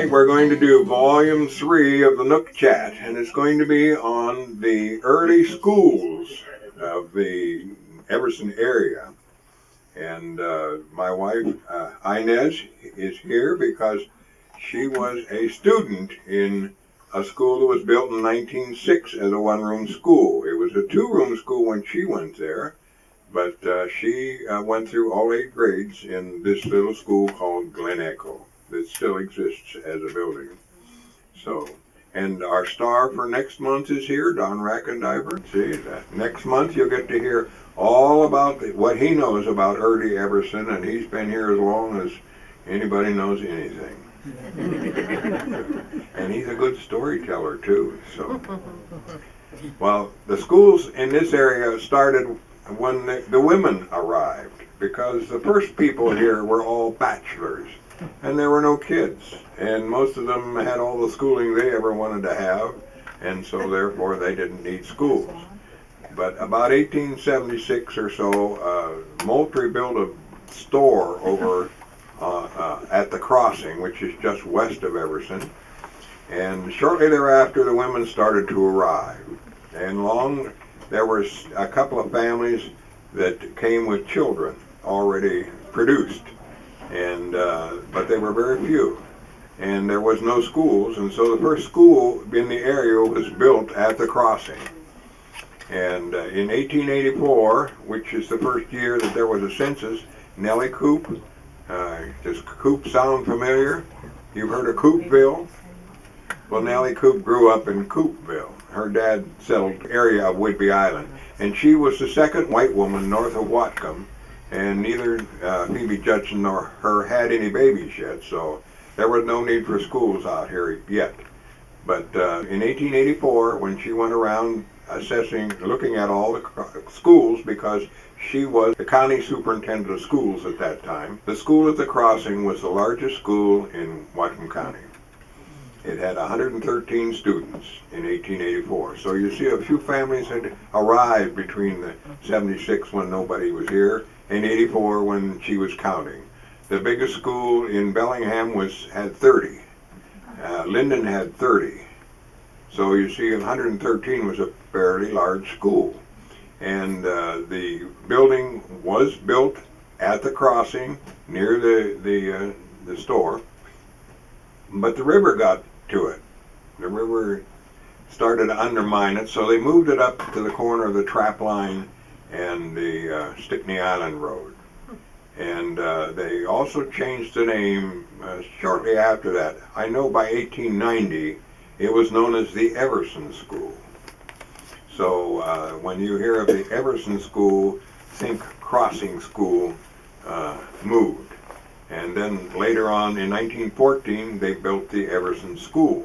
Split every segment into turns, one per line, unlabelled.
Tonight we're going to do volume 3 of the NookChat, and it's going to be on the early schools of the Everson area. And my wife, Inez, is here because she was a student in a school that was built in 1906 as a one-room school. It was a two-room school when she went there, but she went through all 8 grades in this little school called Glen Echo that still exists as a building. So, and our star for next month is here, Don Rackendiver. See, next month you'll get to hear all about what he knows about early Everson, and he's been here as long as anybody knows anything. And he's a good storyteller too. So, well, the schools in this area started when the women arrived, because the first people here were all bachelors, and there were no kids, and most of them had all the schooling they ever wanted to have, and so therefore they didn't need schools. But about 1876 or so, Moultrie built a store over at the crossing, which is just west of Everson, and shortly thereafter the women started to arrive, and there was a couple of families that came with children already produced, and but they were very few, and there was no schools, and so the first school in the area was built at the crossing. And in 1884, which is the first year that there was a census, Nellie Coop, does Coop sound familiar? You've heard of Coopville? Well, Nellie Coop grew up in Coopville. Her dad settled the area of Whidbey Island, and she was the second white woman north of Whatcom, and neither Phoebe Judson nor her had any babies yet, so there was no need for schools out here yet. But in 1884, when she went around looking at all the schools, because she was the county superintendent of schools at that time, the school at the crossing was the largest school in Whatcom County. It had 113 students in 1884. So you see a few families had arrived between the 76 when nobody was here and 84 when she was counting. The biggest school in Bellingham had 30. Linden had 30. So you see 113 was a fairly large school. And the building was built at the crossing near the store, but the river got to it. The river started to undermine it, so they moved it up to the corner of the trap line and the Stickney Island Road. And they also changed the name shortly after that. I know by 1890 it was known as the Everson School. So when you hear of the Everson School, think Crossing School moved. And then later on in 1914, they built the Everson School.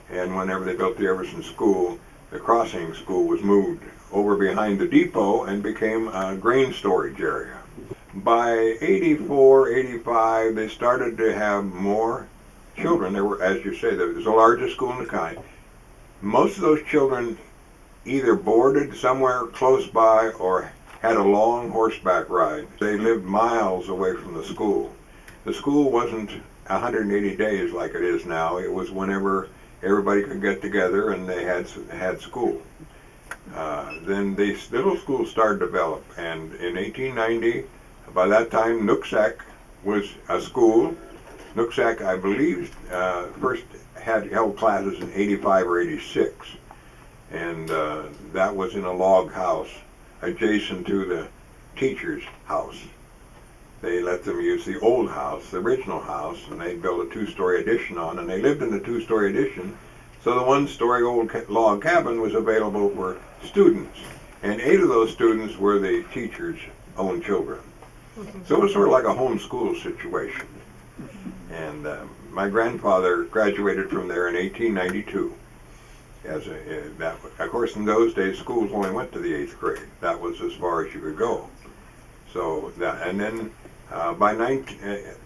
And whenever they built the Everson School, the Crossing School was moved over behind the depot and became a grain storage area. By 84, 85, they started to have more children. There were, as you say, there was the largest school in the county. Most of those children either boarded somewhere close by or had a long horseback ride. They lived miles away from the school. The school wasn't 180 days like it is now. It was whenever everybody could get together and they had school. Then these little schools started to develop, and in 1890, by that time, Nooksack was a school. Nooksack, I believe, first held classes in 85 or 86, and that was in a log house adjacent to the teacher's house. They let them use the old house, the original house, and they built a 2-story addition on, and they lived in the 2-story addition, so the 1-story old log cabin was available for students, and 8 of those students were the teacher's own children. So it was sort of like a homeschool situation. And my grandfather graduated from there in 1892. Of course, in those days, schools only went to the 8th grade. That was as far as you could go. So and then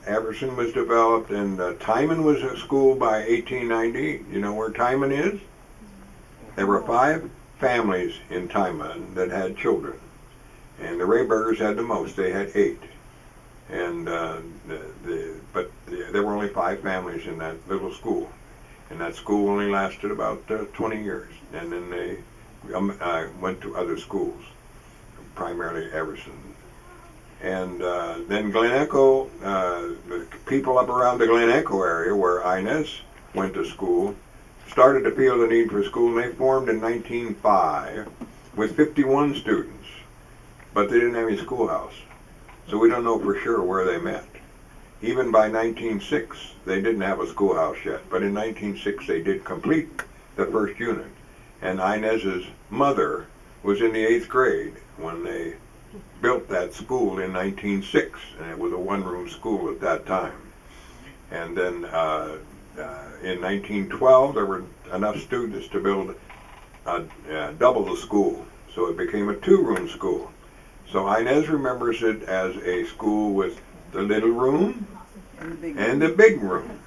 Everson was developed, and Timon was a school by 1890. You know where Timon is? There were 5 families in Timon that had children, and the Rayburgers had the most. They had 8. And there were only 5 families in that little school, and that school only lasted about 20 years, and then they went to other schools, primarily Everson. And then Glen Echo, the people up around the Glen Echo area where Inez went to school started to feel the need for school, and they formed in 1905 with 51 students, but they didn't have any schoolhouse. So we don't know for sure where they met. Even by 1906, they didn't have a schoolhouse yet, but in 1906 they did complete the first unit. And Inez's mother was in the 8th grade when they built that school in 1906, and it was a one-room school at that time. And then in 1912, there were enough students to build double the school, so it became a 2-room school. So Inez remembers it as a school with the little room and the big room.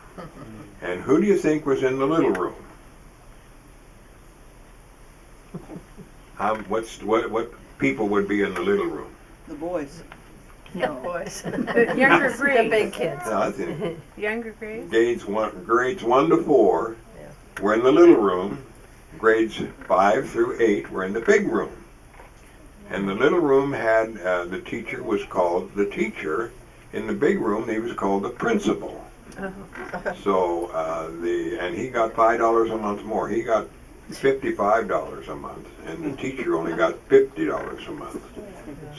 And who do you think was in the little room? What people would be in the little room?
The boys.
No, boys.
The younger grades.
The big kids.
No, that's it.
Younger grades?
Grades 1 to 4 were in the little room. Grades 5 through 8 were in the big room. And the little room had, the teacher was called the teacher. In the big room, he was called the principal. So, and he got $5 a month more. He got $55 a month, and the teacher only got $50 a month.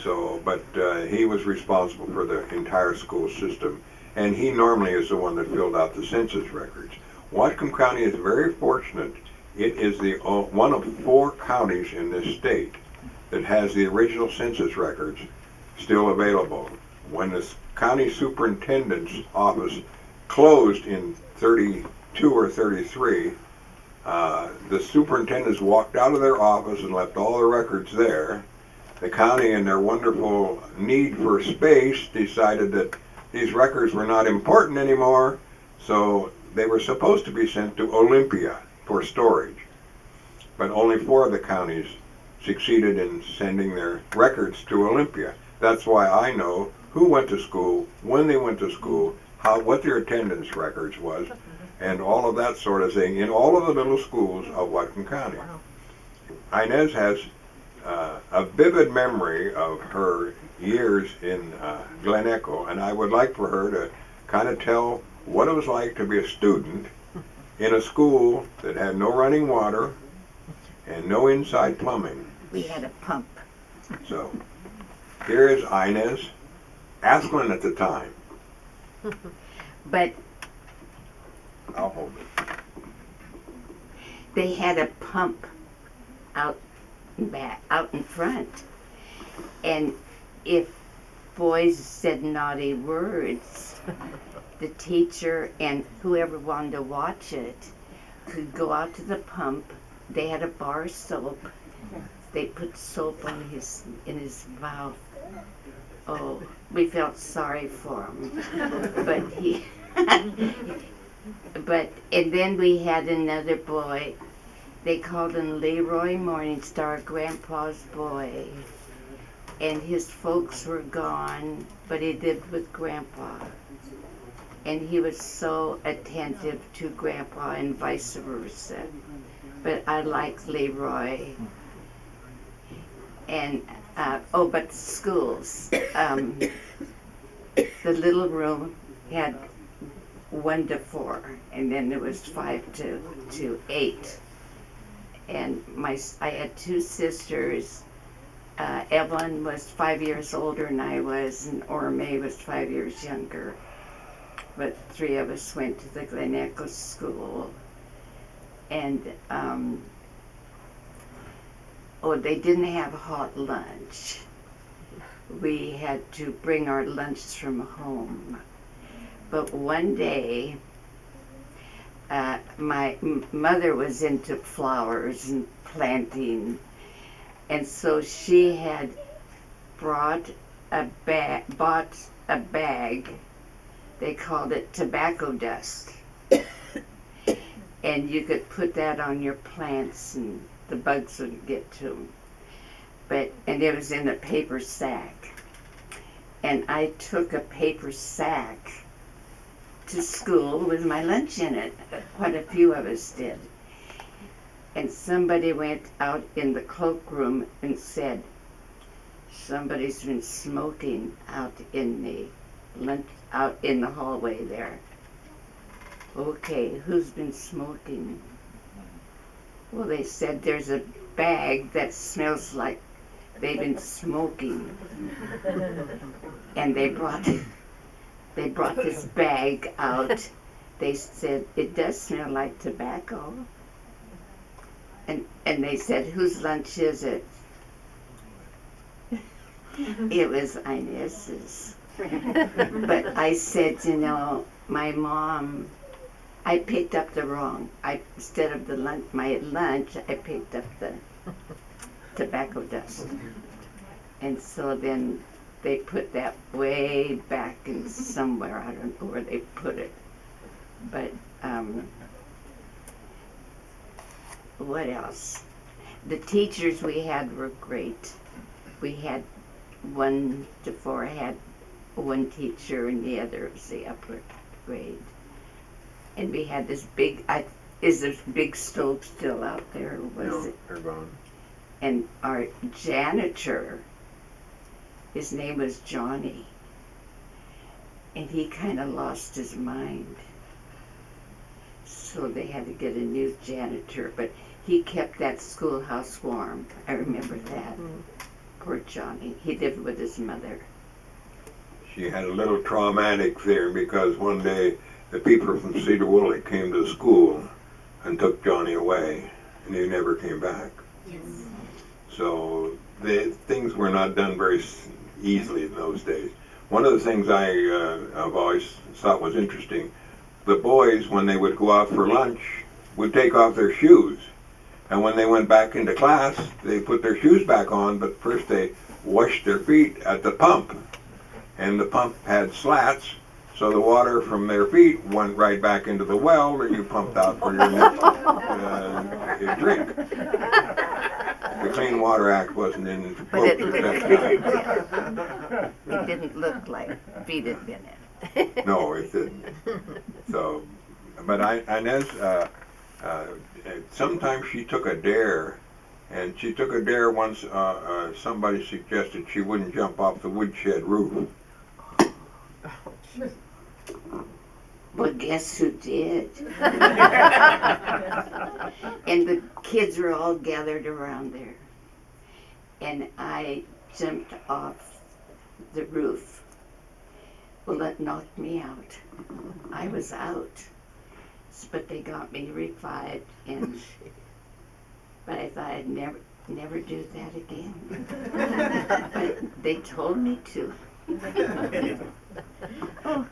So, but he was responsible for the entire school system, and he normally is the one that filled out the census records. Whatcom County is very fortunate. It is the one of 4 counties in this state that has the original census records still available. When the county superintendent's office closed in 32 or 33, the superintendents walked out of their office and left all the records there. The county, in their wonderful need for space, decided that these records were not important anymore, so they were supposed to be sent to Olympia for storage. But only 4 of the counties succeeded in sending their records to Olympia. That's why I know who went to school, when they went to school, what their attendance records was, and all of that sort of thing in all of the little schools of Whatcom County. Inez has a vivid memory of her years in Glen Echo, and I would like for her to kind of tell what it was like to be a student in a school that had no running water and no inside plumbing.
We had a pump.
So here is Inez Asklin at the time.
But
I'll hold it.
they had a pump out in front. And if boys said naughty words, the teacher and whoever wanted to watch it could go out to the pump. They had a bar soap. They put soap on in his mouth. Oh, we felt sorry for him. But and then we had another boy. They called him Leroy Morningstar, Grandpa's boy. And his folks were gone, but he lived with Grandpa. And he was so attentive to Grandpa and vice versa. But I liked Leroy. And, but schools. The little room had 1 to 4, and then there was 5 to 8. And I had 2 sisters. Evelyn was 5 years older than I was, and Orme was 5 years younger. But 3 of us went to the Glen Echo School. And, they didn't have hot lunch. We had to bring our lunch from home. But one day, my mother was into flowers and planting, and so she had bought a bag. They called it tobacco dust. And you could put that on your plants and the bugs wouldn't get to them. And it was in a paper sack. and I took a paper sack to school with my lunch in it. Quite a few of us did. And somebody went out in the cloakroom and said, somebody's been smoking out in the hallway there. Okay, who's been smoking? Well, they said there's a bag that smells like they've been smoking. And they brought this bag out. They said, it does smell like tobacco. And they said, whose lunch is it? It was Inez's. But I said, you know, my mom, I picked up the wrong. Instead of my lunch, I picked up the tobacco dust. And so then they put that way back in somewhere. I don't know where they put it. But what else? The teachers we had were great. We had 1 to 4 had one teacher and the other was the upper grade. And we had this big, is this big stove still out there?
No, they're gone.
And our janitor, his name was Johnny. And he kind of lost his mind. So they had to get a new janitor, but he kept that schoolhouse warm. I remember that. Poor Johnny. He lived with his mother.
She had a little traumatic there because one day the people from Cedar Woolley came to the school and took Johnny away, and he never came back.
Yes.
So things were not done very easily in those days. One of the things I've always thought was interesting, the boys, when they would go out for lunch, would take off their shoes. And when they went back into class, they put their shoes back on, but first they washed their feet at the pump. And the pump had slats, so the water from their feet went right back into the well that you pumped out for your next drink. The Clean Water Act wasn't in
But it
focus at that time.
It didn't look like feet had been in.
No, it didn't. So, but Inez, sometimes she took a dare, and she took a dare once. Somebody suggested she wouldn't jump off the woodshed roof.
Well, guess who did? And the kids were all gathered around there. And I jumped off the roof. Well, that knocked me out. I was out. But they got me revived, but I thought I'd never do that again. But they told me to. Oh.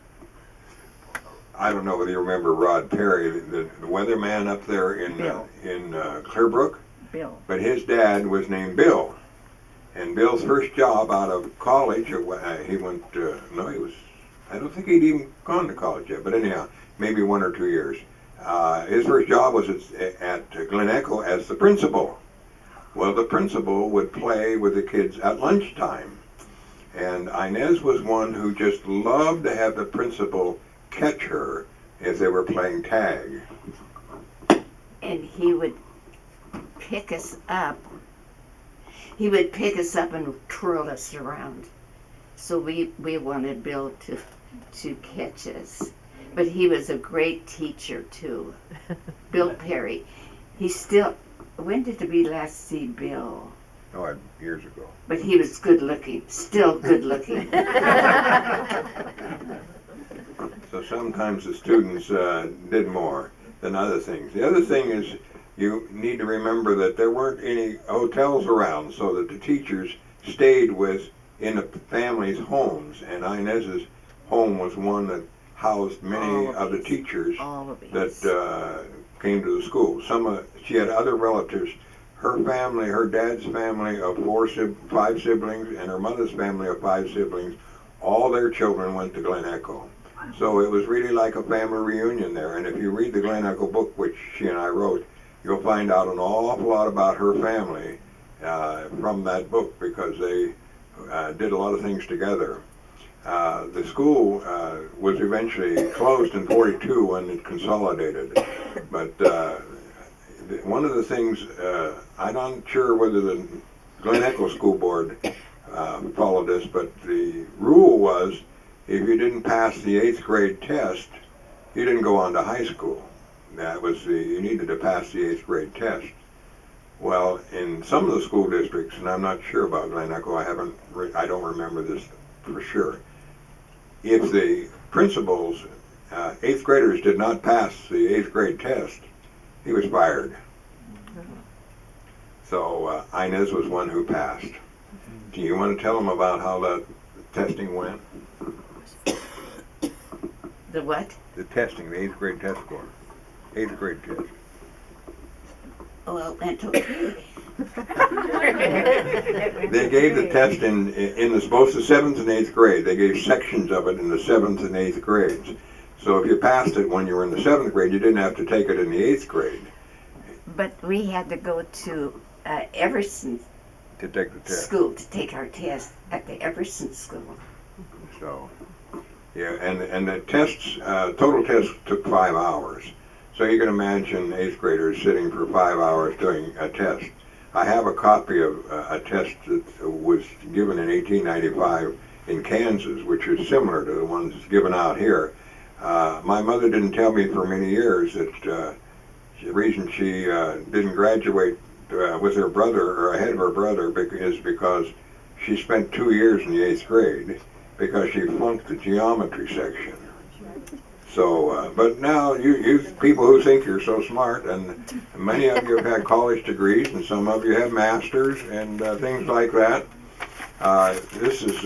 I don't know whether you remember Rod Perry, the weatherman up there in Clearbrook.
Bill.
But his dad was named Bill, and Bill's first job out of college, he went. I don't think he'd even gone to college yet. But anyhow, maybe 1 or 2 years. His first job was at Glen Echo as the principal. Well, the principal would play with the kids at lunchtime. And Inez was one who just loved to have the principal catch her as they were playing tag.
And he would pick us up. He would pick us up and twirl us around. So we wanted Bill to catch us. But he was a great teacher, too. Bill Perry. When did we last see Bill?
Oh, years ago.
But he was good looking, still good looking.
So sometimes the students did more than other things. The other thing is you need to remember that there weren't any hotels around, so that the teachers stayed in the families' homes. And Inez's home was one that housed many of the teachers that came to the school. She had other relatives. Her family, her dad's family of 5 siblings, and her mother's family of 5 siblings, all their children went to Glen Echo. So it was really like a family reunion there. And if you read the Glen Echo book, which she and I wrote, you'll find out an awful lot about her family from that book, because they did a lot of things together. The school was eventually closed in 42 when it consolidated. But one of the things, I'm not sure whether the Glen Echo School Board followed this, but the rule was if you didn't pass the 8th grade test, you didn't go on to high school. That was you needed to pass the 8th grade test. Well, in some of the school districts, and I'm not sure about Glen Echo, I don't remember this for sure. If the principals, 8th graders did not pass the 8th grade test, he was fired. So Inez was one who passed. Do you want to tell them about how that testing went?
The what?
The testing, the 8th grade test score. 8th grade test.
Well, that's okay.
They gave the test in both the 7th and 8th grade. They gave sections of it in the 7th and 8th grades. So if you passed it when you were in the 7th grade, you didn't have to take it in the 8th grade.
But we had to go to Everson
To take the test.
School to take our test at the Everson School.
So, yeah, and the tests, total tests took 5 hours. So you can imagine 8th graders sitting for 5 hours doing a test. I have a copy of a test that was given in 1895 in Kansas, which is similar to the ones given out here. My mother didn't tell me for many years that the reason she didn't graduate with her brother or ahead of her brother is because she spent 2 years in the 8th grade because she flunked the geometry section. So, but now you people who think you're so smart, and many of you have had college degrees, and some of you have masters and things like that. This is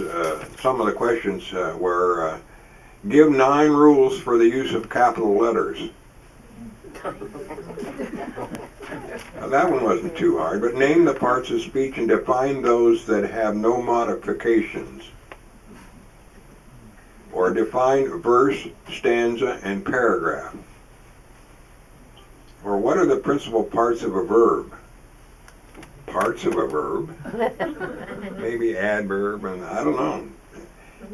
some of the questions were give 9 rules for the use of capital letters. Now, that one wasn't too hard, but name the parts of speech and define those that have no modifications. Or define verse, stanza, and paragraph. Or what are the principal parts of a verb? Parts of a verb? Maybe adverb, and I don't know.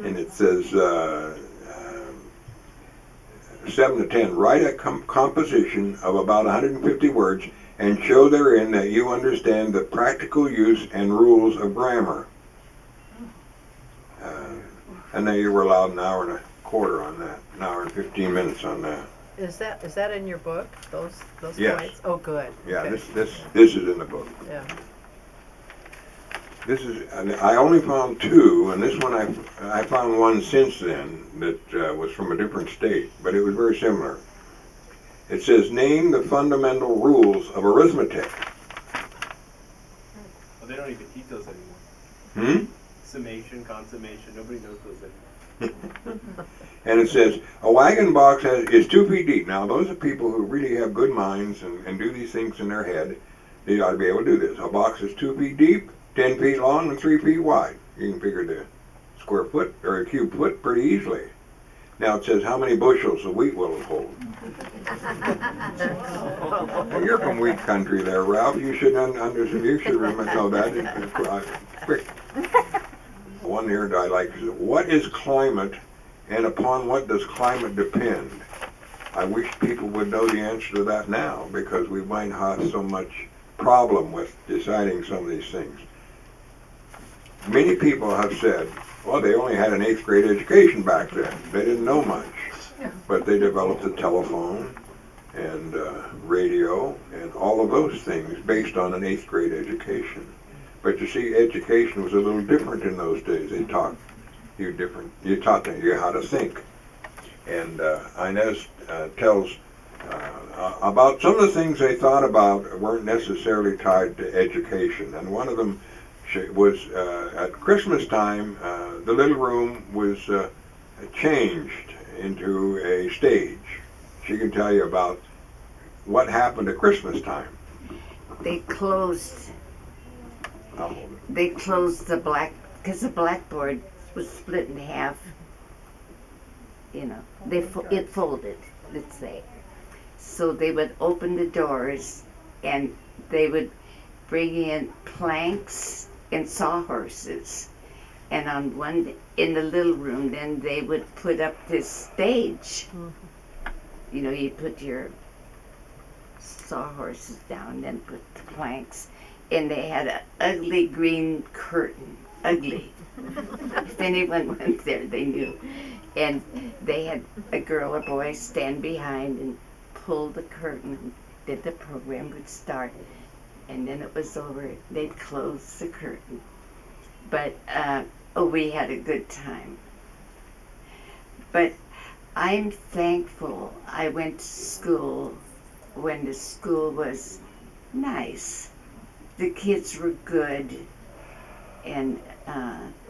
And it says 7 to 10, write a composition of about 150 words and show therein that you understand the practical use and rules of grammar. And then you were allowed an hour and a quarter on that, an hour and 15 minutes on that.
Is that in your book? Those
Yes.
points? Oh, good.
Yeah,
Okay.
this is in the book.
Yeah.
This is, and I only found 2, and this one I found one since then that was from a different state, but it was very similar. It says, name the fundamental rules of arithmetic.
Oh, they don't even teach those anymore.
Hmm?
Summation, consummation, nobody knows those anymore.
And it says, a wagon box is 2 feet deep. Now, those are people who really have good minds and do these things in their head. They ought to be able to do this. A box is 2 feet deep, 10 feet long, and 3 feet wide. You can figure the square foot or a cube foot pretty easily. Now it says how many bushels of wheat will it hold. Well, you're from wheat country there, Ralph. You should you should remember know that. Quick. One here that I like is, what is climate and upon what does climate depend? I wish people would know the answer to that now because we might have so much problem with deciding some of these things. Many people have said, well, they only had an 8th grade education back then. They didn't know much. But they developed the telephone and radio and all of those things based on an 8th grade education. But you see, education was a little different in those days. They taught you taught you how to think. And Inez tells about some of the things they thought about weren't necessarily tied to education. And one of them was at Christmas time, the little room was changed into a stage. She can tell you about what happened at Christmas time.
They closed the because the blackboard was split in half. You know, it folded, let's say. So they would open the doors and they would bring in planks and sawhorses And on one, in the little room, then they would put up this stage. You know, you put your sawhorses down, then put the planks, and they had an ugly green curtain. Ugly. If anyone went there, they knew. And they had a girl or boy stand behind and pull the curtain. Then the program would start, and then it was over. They'd close the curtain. But we had a good time. But I'm thankful I went to school when the school was nice. The kids were good, and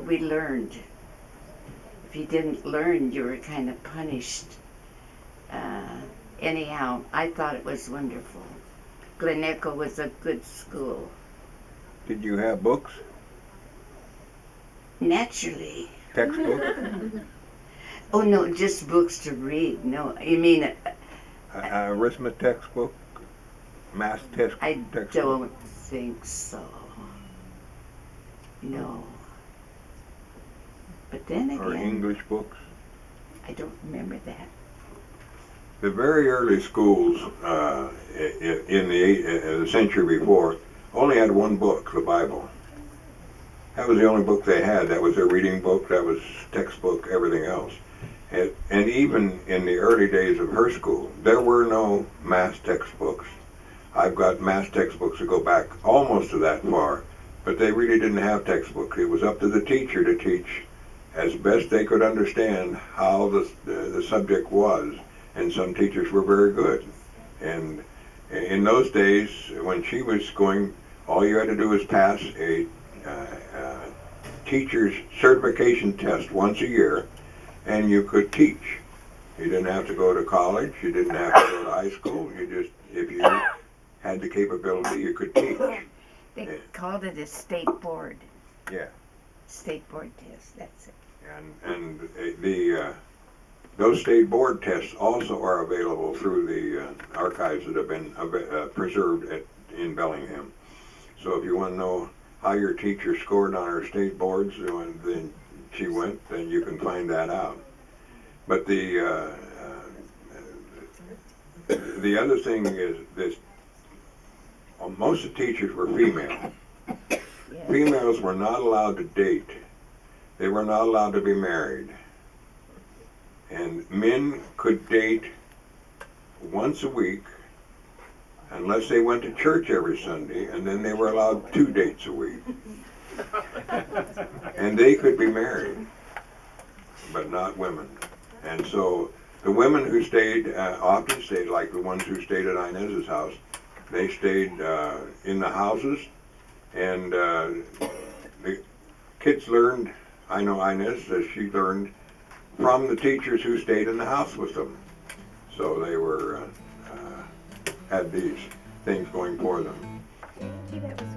we learned. If you didn't learn, you were kind of punished. Anyhow, I thought it was wonderful. Glen Echo was a good school.
Did you have books,
Naturally.
textbooks?
Oh, no, just books to read. No, you mean,
Arithmetic textbook, math
I
textbook.
don't think so. No. But then
Or
again,
English books.
I don't remember that.
The very early schools in the century before only had one book, the Bible. That was the only book they had. That was their reading book. That was textbook, everything else. And even in the early days of her school, there were no math textbooks. I've got math textbooks that go back almost to that far, but they really didn't have textbooks. It was up to the teacher to teach as best they could understand how the subject was, and some teachers were very good. And in those days, when she was going, all you had to do was pass a teacher's certification test once a year, and you could teach. You didn't have to go to college. You didn't have to go to high school. You just, if you had the capability, you could teach.
They called it a state board.
Yeah.
State board test, that's it.
And those state board tests also are available through the archives that have been preserved in Bellingham. So if you want to know how your teacher scored on her state boards when then she went, then you can find that out. But the other thing is this: most of the teachers were female.
Yes.
Females were not allowed to date. They were not allowed to be married. And men could date once a week unless they went to church every Sunday, and then they were allowed 2 dates a week. And they could be married, but not women. And so the women who stayed, often stayed, like the ones who stayed at Inez's house, they stayed in the houses, and the kids learned, I know Inez, that she learned from the teachers who stayed in the house with them. So they were, had these things going for them.
Gee, that was